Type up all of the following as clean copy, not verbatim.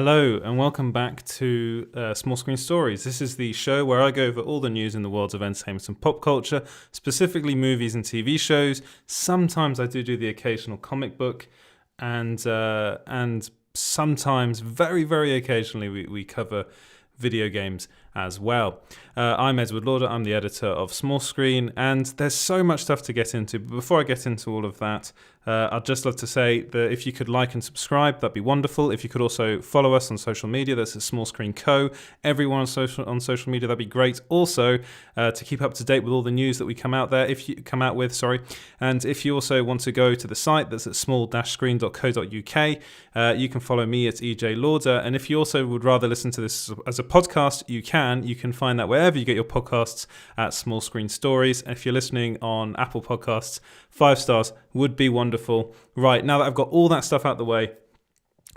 Hello and welcome back to Small Screen Stories. This is the show where I go over all the news in the worlds of entertainment and pop culture, specifically movies and TV shows. Sometimes I do the occasional comic book, and sometimes, very, very occasionally, we cover video games as well. I'm Edward Lauder, I'm the editor of Small Screen, and there's so much stuff to get into. But before I get into all of that, I'd just love to say that if you could like and subscribe, that'd be wonderful. If you could also follow us on social media, that's at Small Screen Co. Everyone on social media, that'd be great. Also, to keep up to date with all the news that we come out with. And if you also want to go to the site, that's at small-screen.co.uk. You can follow me at EJ Lauder, and if you also would rather listen to this as a podcast, you can find that wherever you get your podcasts at Small Screen Stories. And if you're listening on Apple Podcasts, 5 stars would be wonderful. Right, now that I've got all that stuff out the way,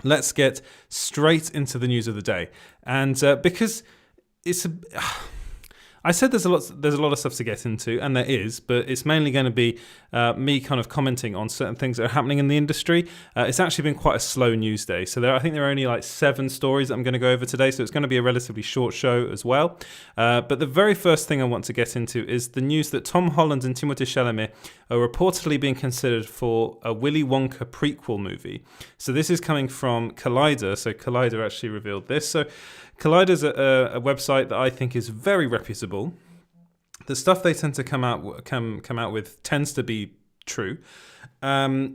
let's get straight into the news of the day. And because I said there's a lot of stuff to get into, and there is, but it's mainly going to be me kind of commenting on certain things that are happening in the industry. It's actually been quite a slow news day, so I think there are only like 7 stories that I'm going to go over today, so it's going to be a relatively short show as well. But the very first thing I want to get into is the news that Tom Holland and Timothée Chalamet are reportedly being considered for a Willy Wonka prequel movie. So this is coming from Collider, so Collider actually revealed this. So Collider's a website that I think is very reputable. The stuff they tend to come out with tends to be true. Actually,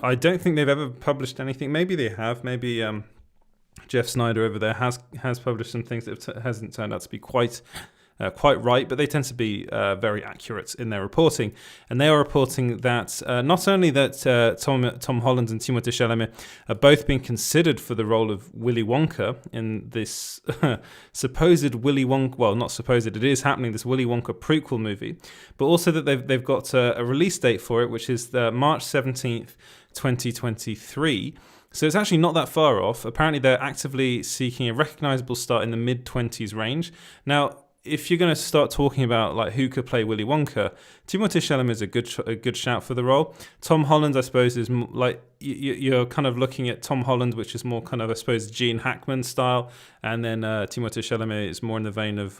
I don't think they've ever published anything. Maybe they have. Maybe Jeff Snyder over there has published some things that hasn't turned out to be quite right, but they tend to be very accurate in their reporting. And they are reporting that not only that Tom Holland and Timothée Chalamet are both being considered for the role of Willy Wonka in this supposed Willy Wonka, well, not supposed, it is happening, this Willy Wonka prequel movie, but also that they've got a release date for it, which is March 17th, 2023. So it's actually not that far off. Apparently they're actively seeking a recognizable star in the mid-20s range. Now, if you're going to start talking about like who could play Willy Wonka, Timothée Chalamet is a good shout for the role. Tom Holland, I suppose, is like you're kind of looking at Tom Holland, which is more kind of, I suppose, Gene Hackman style, and then Timothée Chalamet is more in the vein of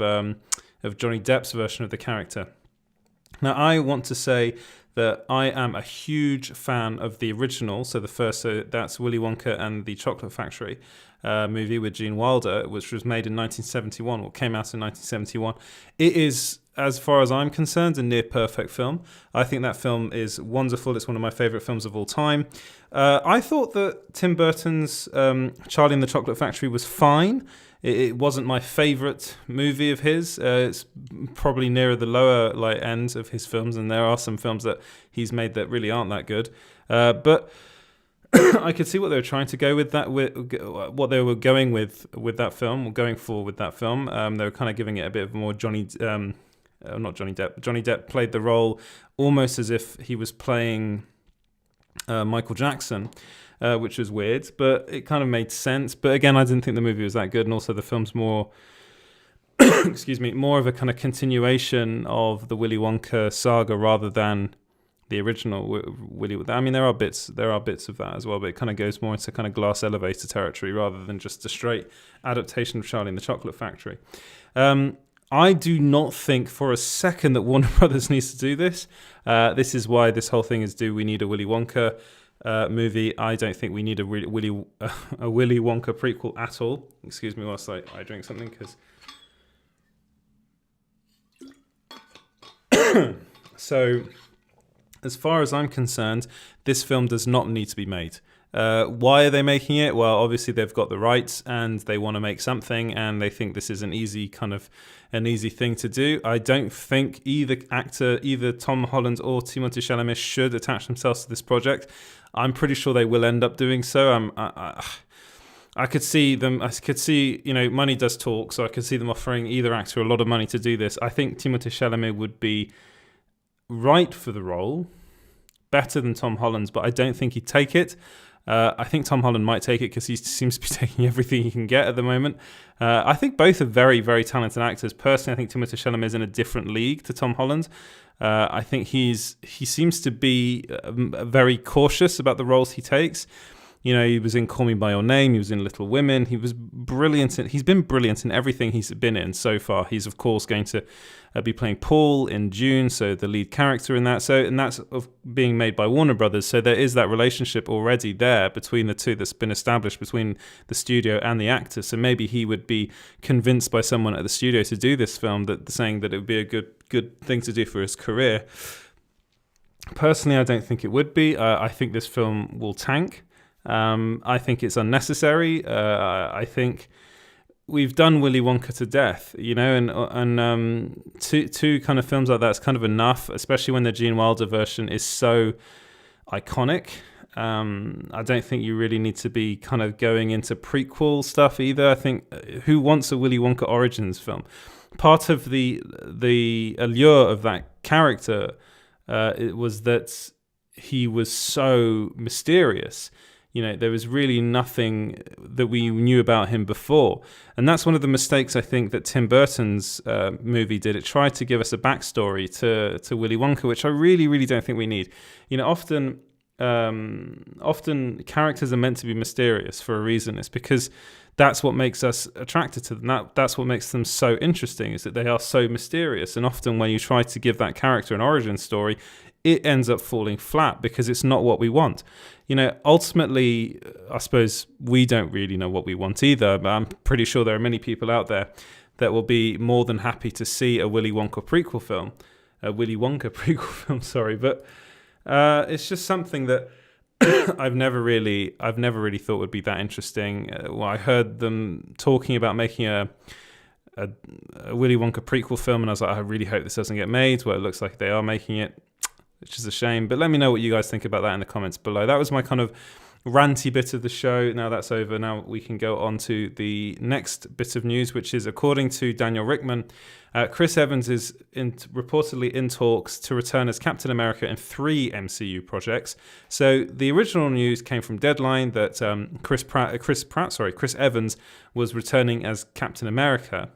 Johnny Depp's version of the character. Now, I want to say that I am a huge fan of the original, so the first, so that's Willy Wonka and the Chocolate Factory movie with Gene Wilder, which was made in 1971, or came out in 1971. It is, as far as I'm concerned, a near perfect film. I think that film is wonderful. It's one of my favourite films of all time. I thought that Tim Burton's Charlie and the Chocolate Factory was fine. It wasn't my favourite movie of his. It's probably nearer the lower end of his films, and there are some films that he's made that really aren't that good. But I could see what they were trying to go with that, what they were going with that film, or going for with that film. They were kind of giving it a bit of more not Johnny Depp. Johnny Depp played the role almost as if he was playing Michael Jackson. Which was weird, but it kind of made sense. But again, I didn't think the movie was that good, and also the film's more, more of a kind of continuation of the Willy Wonka saga rather than the original Willy. I mean, there are bits of that as well, but it kind of goes more into kind of glass elevator territory rather than just a straight adaptation of Charlie and the Chocolate Factory. I do not think for a second that Warner Brothers needs to do this. This is why this whole thing is: do we need a Willy Wonka movie? I don't think we need a Willy Wonka prequel at all. Excuse me whilst I drink something, because so as far as I'm concerned, this film does not need to be made. Why are they making it? Well, obviously they've got the rights and they want to make something, and they think this is an easy thing to do. I don't think either Tom Holland or Timothée Chalamet should attach themselves to this project. I'm pretty sure they will end up doing so. I could see them. Money does talk, so I could see them offering either actor a lot of money to do this. I think Timothée Chalamet would be right for the role, better than Tom Holland's, but I don't think he'd take it. I think Tom Holland might take it because he seems to be taking everything he can get at the moment. I think both are very, very talented actors. Personally, I think Timothée Chalamet is in a different league to Tom Holland. I think he seems to be very cautious about the roles he takes. You know, he was in Call Me By Your Name. He was in Little Women. He was brilliant. He's been brilliant in everything he's been in so far. He's, of course, going to be playing Paul in June, so the lead character in that. So, and that's being made by Warner Brothers. So there is that relationship already there between the two that's been established between the studio and the actor. So maybe he would be convinced by someone at the studio to do this film, that saying that it would be a good thing to do for his career. Personally, I don't think it would be. I think this film will tank. I think it's unnecessary. I think we've done Willy Wonka to death, you know, and two kind of films like that's kind of enough, especially when the Gene Wilder version is so iconic. I don't think you really need to be kind of going into prequel stuff either. I think who wants a Willy Wonka Origins film? Part of the allure of that character it was that he was so mysterious. You know, there was really nothing that we knew about him before. And that's one of the mistakes I think that Tim Burton's movie did. It tried to give us a backstory to Willy Wonka, which I really, really don't think we need. You know, often characters are meant to be mysterious for a reason. It's because that's what makes us attracted to them. That's what makes them so interesting, is that they are so mysterious. And often when you try to give that character an origin story, it ends up falling flat because it's not what we want. You know, ultimately, I suppose we don't really know what we want either, but I'm pretty sure there are many people out there that will be more than happy to see a Willy Wonka prequel film. But it's just something that I've never really thought would be that interesting. Well, I heard them talking about making a Willy Wonka prequel film, and I was like, I really hope this doesn't get made. Well, it looks like they are making it, which is a shame. But let me know what you guys think about that in the comments below. That was my kind of ranty bit of the show. Now that's over. Now we can go on to the next bit of news, which is, according to Daniel Rickman, Chris Evans is reportedly in talks to return as Captain America in 3 MCU projects. So the original news came from Deadline that Chris Evans was returning as Captain America.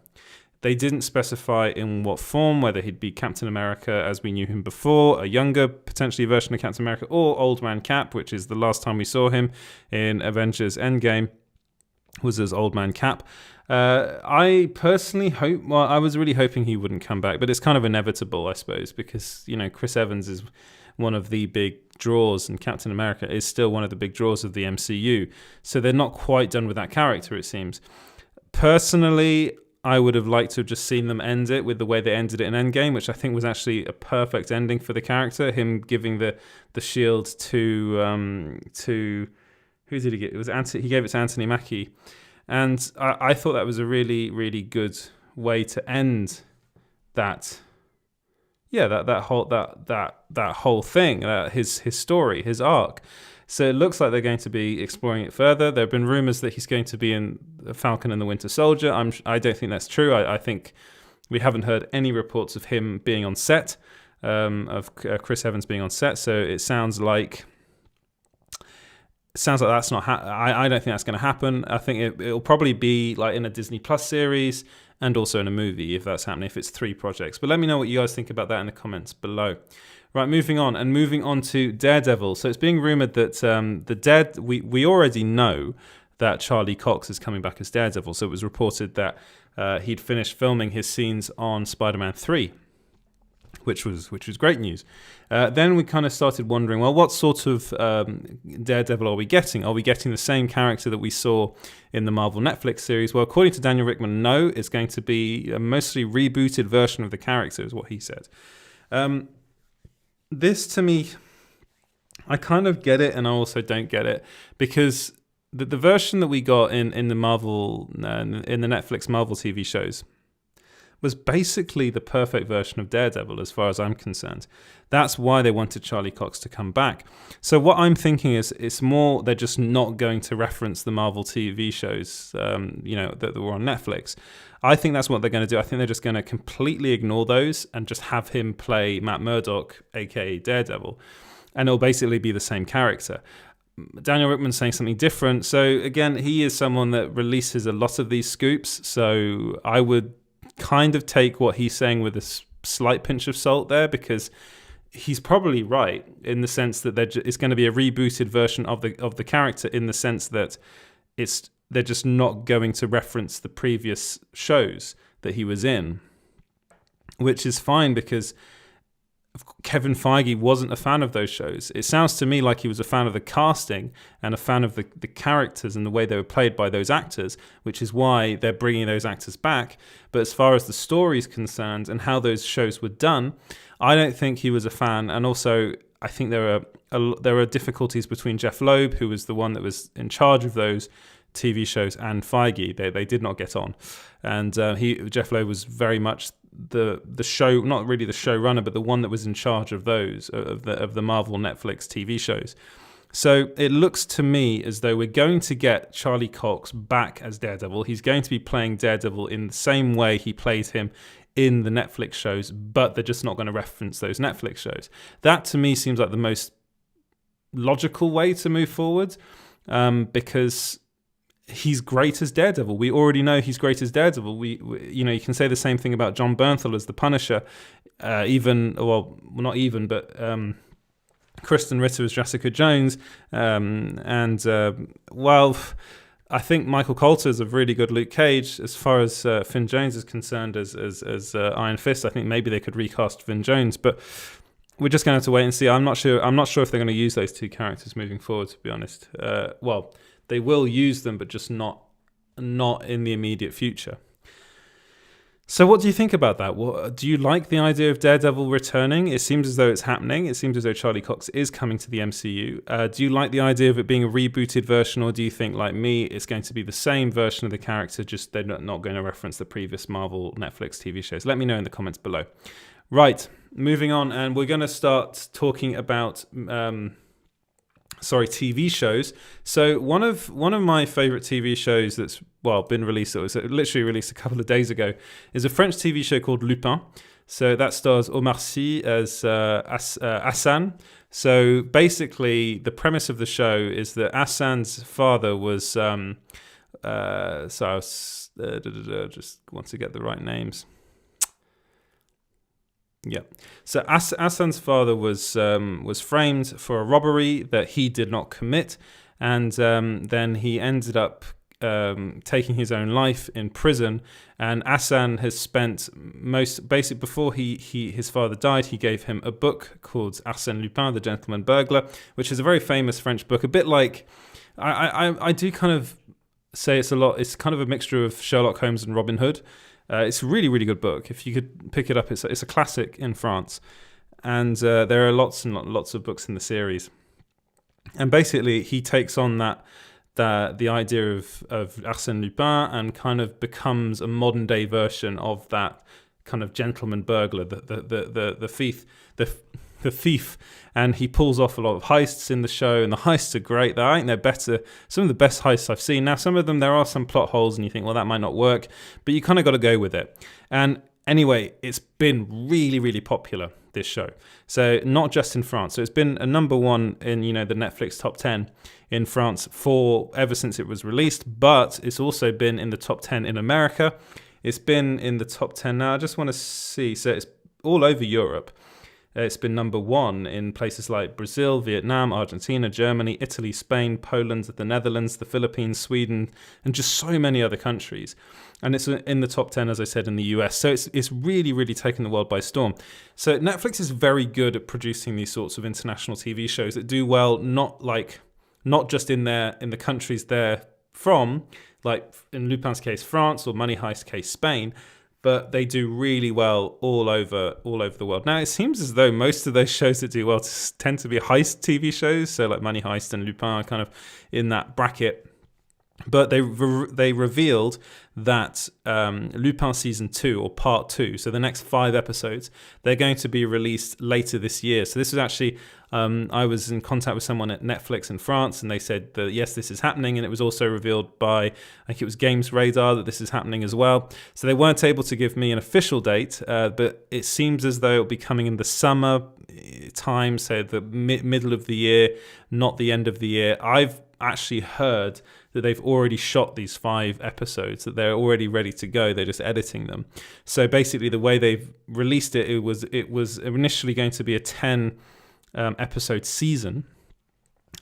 They didn't specify in what form, whether he'd be Captain America as we knew him before, a younger, potentially version of Captain America, or Old Man Cap, which is the last time we saw him in Avengers Endgame, was as Old Man Cap. I personally I was really hoping he wouldn't come back, but it's kind of inevitable, I suppose, because, you know, Chris Evans is one of the big draws, and Captain America is still one of the big draws of the MCU. So they're not quite done with that character, it seems. Personally, I would have liked to have just seen them end it with the way they ended it in Endgame, which I think was actually a perfect ending for the character. Him giving the shield to who did he get? It was he gave it to Anthony Mackie, and I thought that was a really, really good way to end that. Yeah, that whole thing, his story, his arc. So it looks like they're going to be exploring it further. There have been rumors that he's going to be in Falcon and the Winter Soldier. I don't think that's true. I think we haven't heard any reports of him being on set, of Chris Evans being on set. So it sounds like that's not. I don't think that's going to happen. I think it'll probably be like in a Disney Plus series and also in a movie if that's happening. If it's 3 projects, but let me know what you guys think about that in the comments below. Right, moving on to Daredevil. So it's being rumored that we already know that Charlie Cox is coming back as Daredevil. So it was reported that he'd finished filming his scenes on Spider-Man 3, which was great news. Then we kind of started wondering, well, what sort of Daredevil are we getting? Are we getting the same character that we saw in the Marvel Netflix series? Well, according to Daniel Rickman, no, it's going to be a mostly rebooted version of the character, is what he said. This, to me, I kind of get it and I also don't get it, because the version that we got in the Marvel, in the Netflix Marvel TV shows was basically the perfect version of Daredevil as far as I'm concerned. That's why they wanted Charlie Cox to come back. So what I'm thinking is it's more they're just not going to reference the Marvel TV shows, that were on Netflix. I think that's what they're going to do. I think they're just going to completely ignore those and just have him play Matt Murdock, aka Daredevil, and it'll basically be the same character. Daniel Rickman's saying something different. So again, he is someone that releases a lot of these scoops. So I would kind of take what he's saying with a slight pinch of salt there, because he's probably right in the sense that it's going to be a rebooted version of the character, in the sense that they're just not going to reference the previous shows that he was in, which is fine because Kevin Feige wasn't a fan of those shows. It sounds to me like he was a fan of the casting and a fan of the characters and the way they were played by those actors, which is why they're bringing those actors back. But as far as the story is concerned and how those shows were done, I don't think he was a fan. And also, I think there are difficulties between Jeff Loeb, who was the one that was in charge of those TV shows, and Feige. They did not get on. And Jeff Loeb was very much the show, not really the showrunner, but the one that was in charge of those of the Marvel Netflix TV shows. So it looks to me as though we're going to get Charlie Cox back as Daredevil. He's going to be playing Daredevil in the same way he played him in the Netflix shows, but they're just not going to reference those Netflix shows. That to me seems like the most logical way to move forward, because he's great as Daredevil. We already know he's great as Daredevil. We you can say the same thing about John Bernthal as the Punisher. Kristen Ritter as Jessica Jones. I think Michael Coulter is a really good Luke Cage. As far as Finn Jones is concerned as Iron Fist, I think maybe they could recast Finn Jones, but we're just going to have to wait and see. I'm not sure if they're going to use those two characters moving forward, to be honest. They will use them, but just not in the immediate future. So what do you think about that? Do you like the idea of Daredevil returning? It seems as though it's happening. It seems as though Charlie Cox is coming to the MCU. Do you like the idea of it being a rebooted version, or do you think, like me, it's going to be the same version of the character, just they're not going to reference the previous Marvel Netflix TV shows? Let me know in the comments below. Right, moving on, and we're going to start talking about TV shows. So one of my favorite TV shows that's been released, it was literally released a couple of days ago, is a French TV show called Lupin. So that stars Omar Sy as Hassan. So basically, the premise of the show is that Hassan's father was just want to get the right names. Yeah. So Hassan's father was framed for a robbery that he did not commit, and then he ended up taking his own life in prison. And Hassan has spent before his father died, he gave him a book called Arsène Lupin, the Gentleman Burglar, which is a very famous French book. A bit like I do kind of say it's kind of a mixture of Sherlock Holmes and Robin Hood. It's a really, really good book. If you could pick it up, it's a classic in France. And there are lots and lots of books in the series. And basically, he takes on the idea of Arsène Lupin and kind of becomes a modern day version of that kind of gentleman burglar, the thief. And he pulls off a lot of heists in the show, and the heists are great. I think they're better. Some of the best heists I've seen. Now, some of them, there are some plot holes, and you think, well, that might not work, but you kind of got to go with it. And anyway, it's been really, really popular, this show. So not just in France. So it's been a number one in, the Netflix top 10 in France ever since it was released, but it's also been in the top 10 in America. It's been in the top 10 now. I just want to see. So it's all over Europe. It's been number one in places like Brazil, Vietnam, Argentina, Germany, Italy, Spain, Poland, the Netherlands, the Philippines, Sweden, and just so many other countries. And it's in the top 10, as I said, in the US. So it's really, really taken the world by storm. So Netflix is very good at producing these sorts of international TV shows that do well, not just in the countries they're from, like in Lupin's case, France, or Money Heist's case, Spain, but they do really well all over the world. Now, it seems as though most of those shows that do well tend to be heist TV shows, so like Money Heist and Lupin are kind of in that bracket. But they revealed that Lupin Season 2, or Part 2, so the next 5 episodes, they're going to be released later this year. So this was actually, I was in contact with someone at Netflix in France, and they said that, yes, this is happening, and it was also revealed by, I think it was Games Radar, that this is happening as well. So they weren't able to give me an official date, but it seems as though it'll be coming in the summer time, so the middle of the year, not the end of the year. I've actually heard that they've already shot these 5 episodes, that they're already ready to go. They're just editing them. So basically, the way they've released it, it was initially going to be a 10 episode season,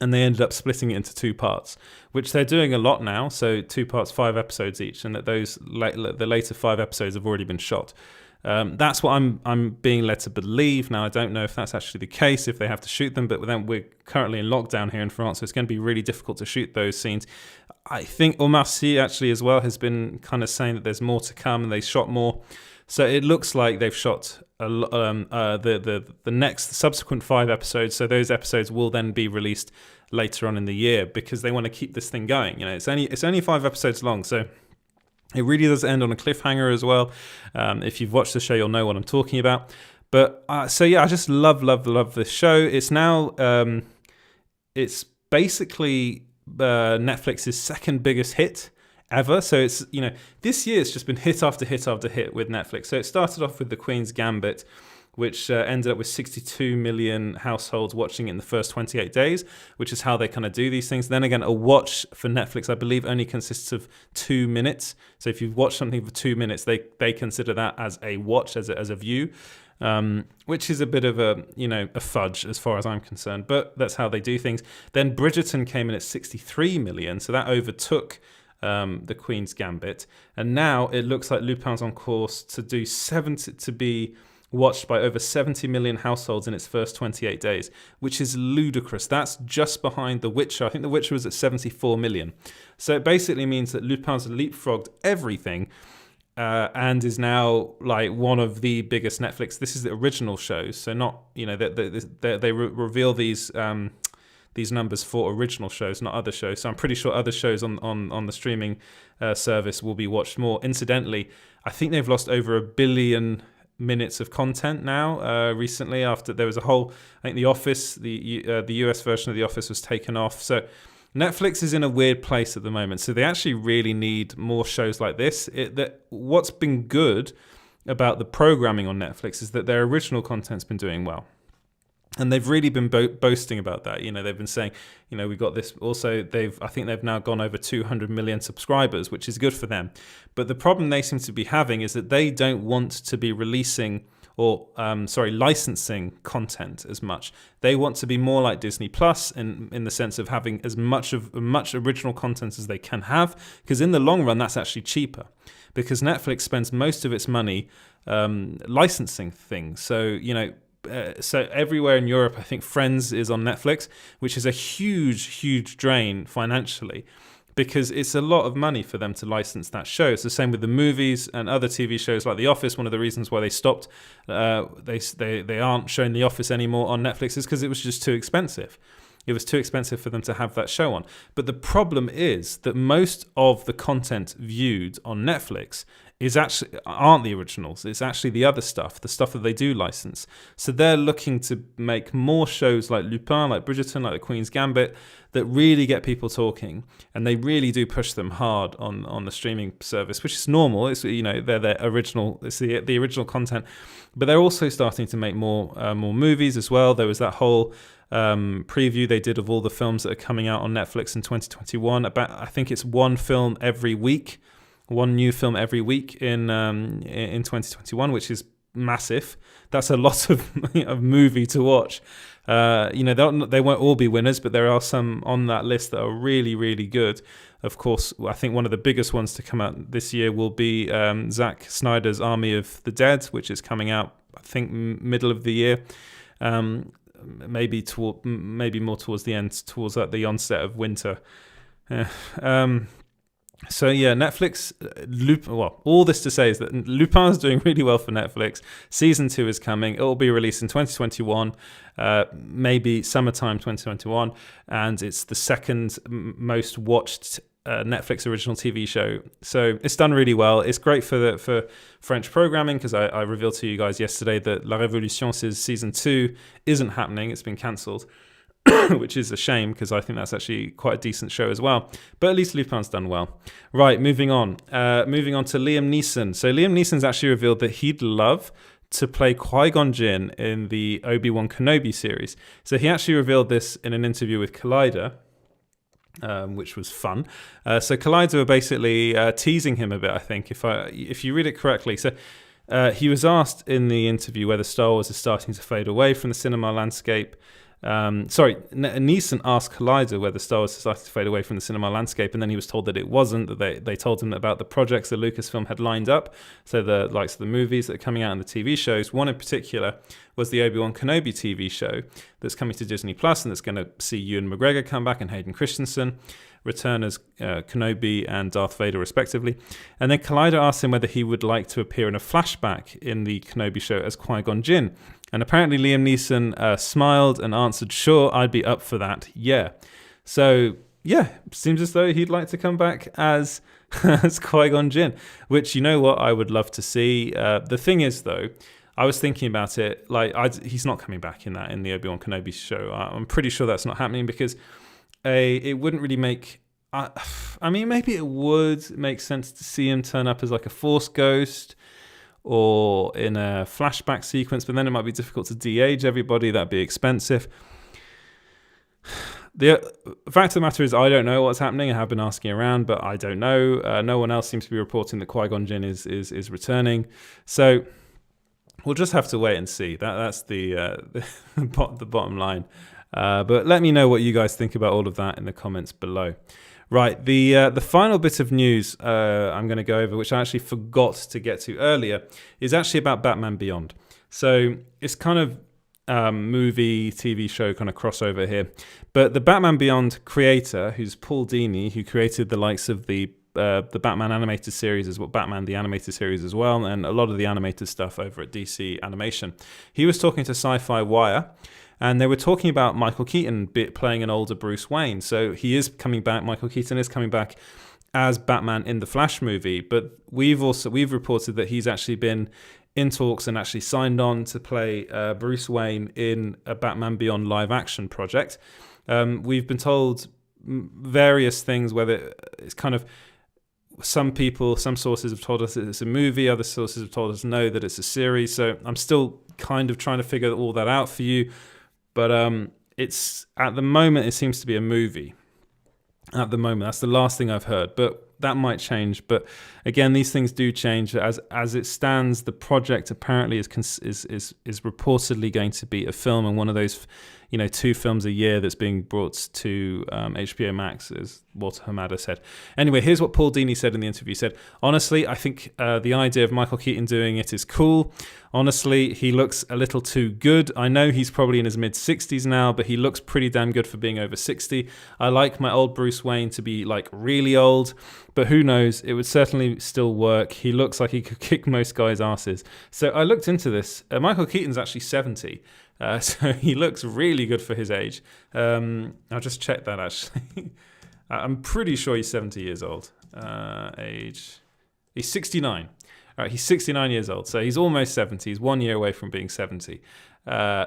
and they ended up splitting it into 2 parts, which they're doing a lot now. So 2 parts, 5 episodes each, and that the later 5 episodes have already been shot. That's what I'm being led to believe. Now, I don't know if that's actually the case, if they have to shoot them, but then we're currently in lockdown here in France, so it's going to be really difficult to shoot those scenes. I think Omar Sy actually as well has been kind of saying that there's more to come, and they shot more. So it looks like they've shot the next subsequent 5 episodes. So those episodes will then be released later on in the year, because they want to keep this thing going. You know, it's only 5 episodes long, so it really does end on a cliffhanger as well. If you've watched the show, you'll know what I'm talking about. But so yeah, I just love this show. It's now it's basically Netflix's second biggest hit ever. So it's, you know, this year it's just been hit after hit after hit with Netflix. So it started off with The Queen's Gambit, which ended up with 62 million households watching it in the first 28 days, which is how they kind of do these things. Then again, a watch for Netflix, I believe, only consists of 2 minutes. So if you've watched something for 2 minutes, they consider that as a watch, as a view, which is a bit of a fudge as far as I'm concerned. But that's how they do things. Then Bridgerton came in at 63 million, so that overtook The Queen's Gambit. And now it looks like Lupin's on course to be watched by over 70 million households in its first 28 days, which is ludicrous. That's just behind The Witcher. I think The Witcher was at 74 million. So it basically means that Lupin's leapfrogged everything and is now like one of the biggest Netflix. This is the original shows, so not, you know, they reveal these numbers for original shows, not other shows. So I'm pretty sure other shows on the streaming service will be watched more. Incidentally, I think they've lost over 1 billion minutes of content now recently, after there was a whole, I think The Office, the US version of The Office was taken off. So Netflix is in a weird place at the moment, so they actually really need more shows like this. What's been good about the programming on Netflix is that their original content's been doing well. And they've really been boasting about that. You know, they've been saying, you know, we got this. Also, I think they've now gone over 200 million subscribers, which is good for them. But the problem they seem to be having is that they don't want to be releasing licensing content as much. They want to be more like Disney Plus in the sense of having as much original content as they can have, because in the long run, that's actually cheaper. Because Netflix spends most of its money licensing things. So, you know, so everywhere in Europe, I think Friends is on Netflix, which is a huge drain financially, because it's a lot of money for them to license that show. It's the same with the movies and other TV shows like The Office. One of the reasons why they stopped, they aren't showing The Office anymore on Netflix is because it was just too expensive. It was too expensive for them to have that show on. But the problem is that most of the content viewed on Netflix aren't the originals. It's actually the other stuff, the stuff that they do license. So they're looking to make more shows like Lupin, like Bridgerton, like The Queen's Gambit, that really get people talking, and they really do push them hard on the streaming service, which is normal. It's, you know, they're their original. It's the original content, but they're also starting to make more movies as well. There was that whole preview they did of all the films that are coming out on Netflix in 2021. I think it's one film every week. One new film every week in 2021, which is massive. That's a lot of movie to watch. You know, they won't all be winners, but there are some on that list that are really good. Of course, I think one of the biggest ones to come out this year will be Zack Snyder's Army of the Dead, which is coming out, I think, middle of the year. Maybe more towards the end, towards the onset of winter. So yeah, Netflix, all this to say is that Lupin's doing really well for Netflix. Season 2 is coming. It will be released in 2021, maybe summertime 2021, and it's the second most watched Netflix original TV show. So it's done really well. It's great for French programming, because I revealed to you guys yesterday that La Révolution Season 2 isn't happening. It's been cancelled. Which is a shame, because I think that's actually quite a decent show as well. But at least Lupin's done well. Right, moving on to Liam Neeson. So Liam Neeson's actually revealed that he'd love to play Qui-Gon Jinn in the Obi-Wan Kenobi series. So he actually revealed this in an interview with Collider, which was fun. So Collider were basically teasing him a bit, I think, if you read it correctly. So he was asked in the interview whether Star Wars is starting to fade away from the cinema landscape. Neeson asked Collider whether Star Wars is starting to fade away from the cinema landscape, and then he was told that it wasn't, that they told him about the projects that Lucasfilm had lined up, so the likes of the movies that are coming out and the TV shows. One in particular was the Obi-Wan Kenobi TV show that's coming to Disney Plus, and that's going to see Ewan McGregor come back and Hayden Christensen return as Kenobi and Darth Vader respectively. And then Collider asked him whether he would like to appear in a flashback in the Kenobi show as Qui-Gon Jinn. And apparently Liam Neeson smiled and answered, "Sure, I'd be up for that, yeah." So, yeah, seems as though he'd like to come back as Qui-Gon Jinn, which, you know what, I would love to see. The thing is, though, I was thinking about it, he's not coming back in the Obi-Wan Kenobi show. I'm pretty sure that's not happening because it wouldn't really make... I mean, maybe it would make sense to see him turn up as like a Force ghost or in a flashback sequence, but then it might be difficult to de-age everybody. That'd be expensive. The fact of the matter is, I don't know what's happening. I have been asking around, but I don't know. No one else seems to be reporting that Qui-Gon Jinn is returning. So we'll just have to wait and see. That's the bottom line. But let me know what you guys think about all of that in the comments below. Right, the final bit of news I'm going to go over, which I actually forgot to get to earlier, is actually about Batman Beyond. So it's kind of movie, TV show kind of crossover here. But the Batman Beyond creator, who's Paul Dini, who created the likes of the Batman animated series, Batman the animated series as well, and a lot of the animated stuff over at DC Animation. He was talking to Sci-Fi Wire, and they were talking about Michael Keaton playing an older Bruce Wayne. So he is coming back. Michael Keaton is coming back as Batman in the Flash movie. But we've reported that he's actually been in talks and actually signed on to play Bruce Wayne in a Batman Beyond live action project. We've been told various things, whether it's kind of some sources have told us that it's a movie, other sources have told us no, that it's a series. So I'm still kind of trying to figure all that out for you. But it's at the moment it seems to be a movie. At the moment, that's the last thing I've heard. But that might change. But again, these things do change. As it stands, the project apparently is reportedly going to be a film, and one of those, 2 films a year that's being brought to HBO Max, as Walter Hamada said. Anyway, here's what Paul Dini said in the interview. He said, "Honestly, I think the idea of Michael Keaton doing it is cool. Honestly, he looks a little too good. I know he's probably in his mid-60s now, but he looks pretty damn good for being over 60. I like my old Bruce Wayne to be like really old, but who knows? It would certainly still work. He looks like he could kick most guys' asses." So I looked into this. Michael Keaton's actually 70. So he looks really good for his age. I'll just check that actually. I'm pretty sure he's 70 years old. Age. He's 69. All right, he's 69 years old. So he's almost 70. He's 1 year away from being 70.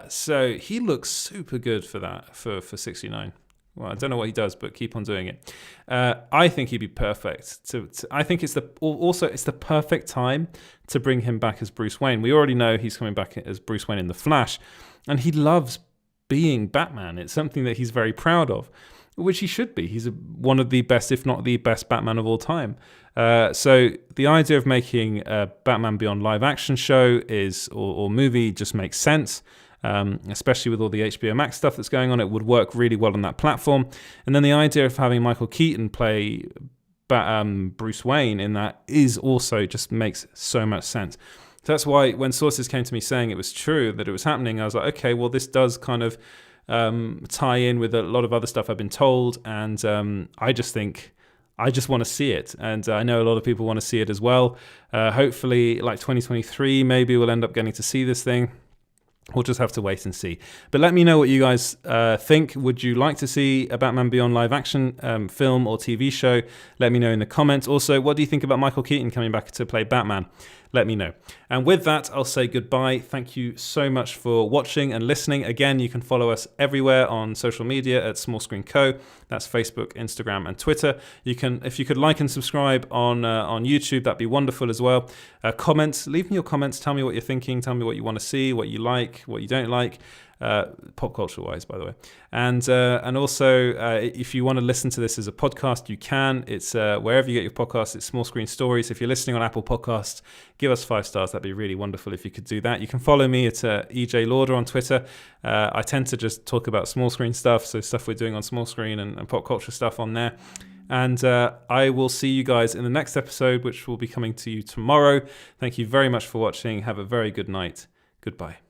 So he looks super good for that, for 69. Well, I don't know what he does, but keep on doing it. I think he'd be perfect. I think it's the perfect time to bring him back as Bruce Wayne. We already know he's coming back as Bruce Wayne in The Flash, and he loves being Batman. It's something that he's very proud of, which he should be. He's one of the best, if not the best, Batman of all time. So the idea of making a Batman Beyond live action show or movie just makes sense. Especially with all the HBO Max stuff that's going on, it would work really well on that platform. And then the idea of having Michael Keaton play Bruce Wayne in that is also just makes so much sense. So that's why when sources came to me saying it was true, that it was happening, I was like, okay, well, this does kind of tie in with a lot of other stuff I've been told. And I just want to see it. And I know a lot of people want to see it as well. Hopefully, like 2023, maybe we'll end up getting to see this thing. We'll just have to wait and see. But let me know what you guys think. Would you like to see a Batman Beyond live action film or TV show? Let me know in the comments. Also, what do you think about Michael Keaton coming back to play Batman? let me know. And with that, I'll say goodbye. Thank you so much for watching and listening. Again, you can follow us everywhere on social media at Small Screen Co. That's Facebook, Instagram, and Twitter. You can, if you could like and subscribe on YouTube, that'd be wonderful as well. Comments, leave me your comments. Tell me what you're thinking. Tell me what you want to see, what you like, what you don't like. Pop culture wise, by the way, and also if you want to listen to this as a podcast, you can. It's wherever you get your podcasts. It's Small Screen Stories. If you're listening on Apple Podcasts, give us 5 stars. That'd be really wonderful if you could do that. You can follow me at EJ Lauder on Twitter. I tend to just talk about small screen stuff, so stuff we're doing on small screen and pop culture stuff on there. And I will see you guys in the next episode, which will be coming to you tomorrow. Thank you very much for watching. Have a very good night. Goodbye.